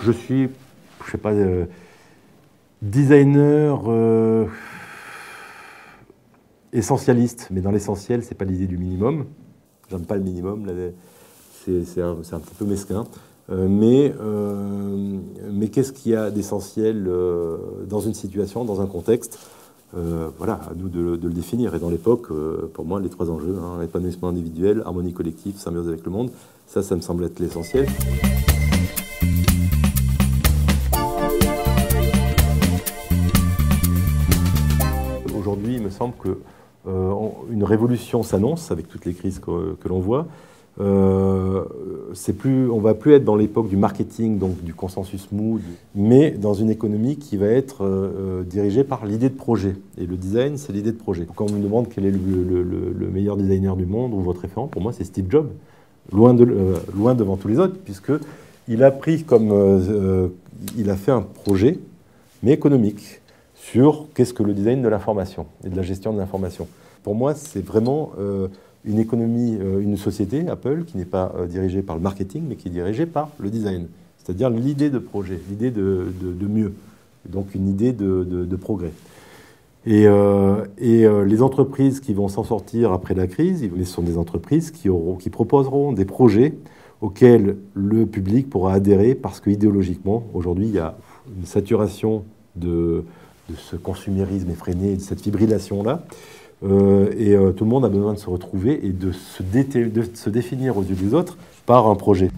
Je suis, je sais pas, designer essentialiste, mais dans l'essentiel, c'est pas l'idée du minimum. J'aime pas le minimum, c'est un petit peu mesquin. Mais qu'est-ce qu'il y a d'essentiel dans une situation, dans un contexte? Voilà, à nous de le définir. Et dans l'époque, pour moi, les trois enjeux, hein, épanouissement individuel, harmonie collective, symbiose avec le monde, ça me semble être l'essentiel. Aujourd'hui, il me semble que une révolution s'annonce avec toutes les crises que l'on voit. On va plus être dans l'époque du marketing, donc du consensus mou, mais dans une économie qui va être dirigée par l'idée de projet. Et le design, c'est l'idée de projet. Quand on me demande quel est le meilleur designer du monde ou votre référent, pour moi, c'est Steve Jobs, loin devant tous les autres, puisqu'il a pris il a fait un projet, mais économique, sur qu'est-ce que le design de l'information et de la gestion de l'information. Pour moi, c'est vraiment une économie, une société, Apple, qui n'est pas dirigée par le marketing, mais qui est dirigée par le design. C'est-à-dire l'idée de projet, l'idée de mieux, donc une idée de progrès. Et les entreprises qui vont s'en sortir après la crise, ce sont des entreprises qui proposeront des projets auxquels le public pourra adhérer parce qu'idéologiquement, aujourd'hui, il y a une saturation de ce consumérisme effréné, de cette fibrillation-là. Tout le monde a besoin de se retrouver et de se définir aux yeux des autres par un projet.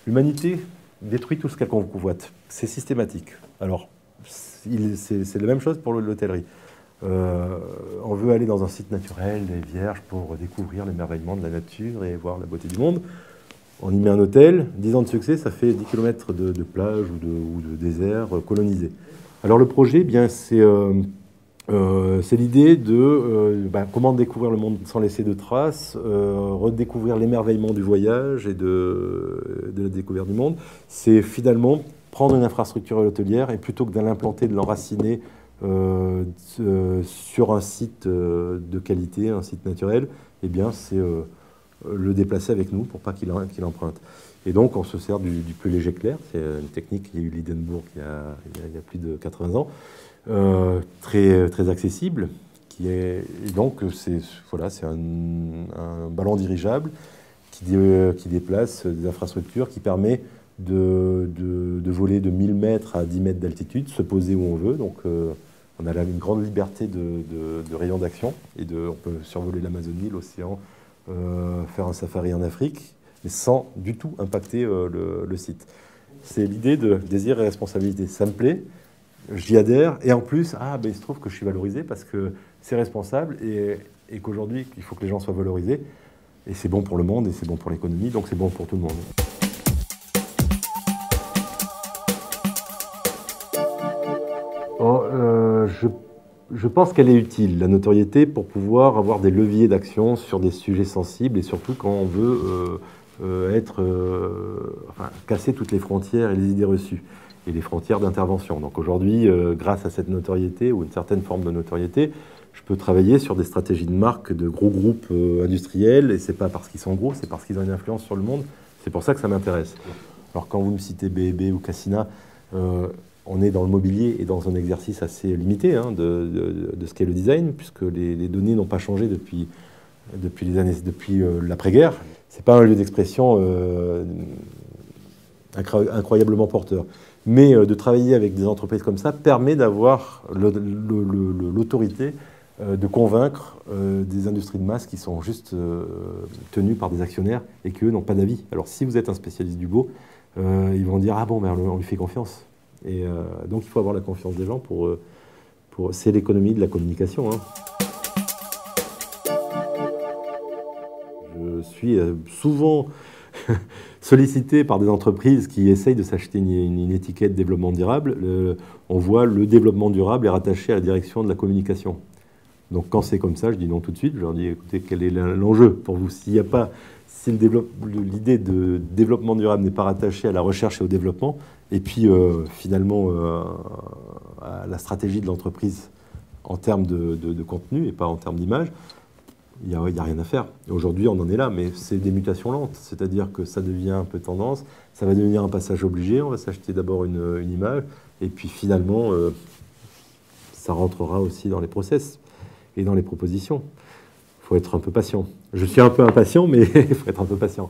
L'humanité détruit tout ce qu'elle convoite. C'est systématique. Alors, c'est la même chose pour l'hôtellerie. On veut aller dans un site naturel, vierge, pour découvrir l'émerveillement de la nature et voir la beauté du monde. On y met un hôtel, 10 ans de succès, ça fait 10 km de plage ou de désert colonisé. Alors le projet, bien, c'est l'idée de comment découvrir le monde sans laisser de traces, redécouvrir l'émerveillement du voyage et de la découverte du monde. C'est finalement prendre une infrastructure hôtelière et plutôt que de l'implanter, de l'enraciner sur un site de qualité, un site naturel, eh bien c'est le déplacer avec nous pour pas qu'il emprunte. Et donc, on se sert du plus léger clair. C'est une technique qui a eu l'Édimbourg il y a plus de 80 ans, très, très accessible. Et donc, c'est un ballon dirigeable qui déplace des infrastructures, qui permet de voler de 1000 mètres à 10 mètres d'altitude, se poser où on veut. Donc, on a là une grande liberté de rayon d'action. On peut survoler l'Amazonie, l'océan, faire un safari en Afrique, mais sans du tout impacter le site. C'est l'idée de désir et responsabilité. Ça me plaît, j'y adhère, et en plus, il se trouve que je suis valorisé parce que c'est responsable et qu'aujourd'hui, il faut que les gens soient valorisés. Et c'est bon pour le monde et c'est bon pour l'économie, donc c'est bon pour tout le monde. Je pense qu'elle est utile, la notoriété, pour pouvoir avoir des leviers d'action sur des sujets sensibles et surtout quand on veut casser toutes les frontières et les idées reçues et les frontières d'intervention. Donc aujourd'hui, grâce à cette notoriété ou une certaine forme de notoriété, je peux travailler sur des stratégies de marque de gros groupes industriels et c'est pas parce qu'ils sont gros, c'est parce qu'ils ont une influence sur le monde. C'est pour ça que ça m'intéresse. Alors quand vous me citez B&B ou Cassina, on est dans le mobilier et dans un exercice assez limité de ce qu'est le design, puisque les données n'ont pas changé depuis l'après-guerre. C'est pas un lieu d'expression incroyablement porteur. Mais de travailler avec des entreprises comme ça permet d'avoir l'autorité de convaincre des industries de masse qui sont juste tenues par des actionnaire et qui, eux, n'ont pas d'avis. Alors si vous êtes un spécialiste du beau, ils vont dire « Ah bon, on lui fait confiance ». Et donc il faut avoir la confiance des gens c'est l'économie de la communication. Je suis souvent sollicité par des entreprises qui essayent de s'acheter une étiquette développement durable. On voit le développement durable est rattaché à la direction de la communication. Donc quand c'est comme ça, je dis non tout de suite. Je leur dis écoutez, quel est l'enjeu pour vous? Si l'idée de développement durable n'est pas rattachée à la recherche et au développement, et puis finalement à la stratégie de l'entreprise en termes de contenu et pas en termes d'image, il n'y a rien à faire. Aujourd'hui, on en est là, mais c'est des mutations lentes. C'est-à-dire que ça devient un peu tendance, ça va devenir un passage obligé. On va s'acheter d'abord une image, et puis finalement, ça rentrera aussi dans les process et dans les propositions. Il faut être un peu patient. Je suis un peu impatient, mais il faut être un peu patient.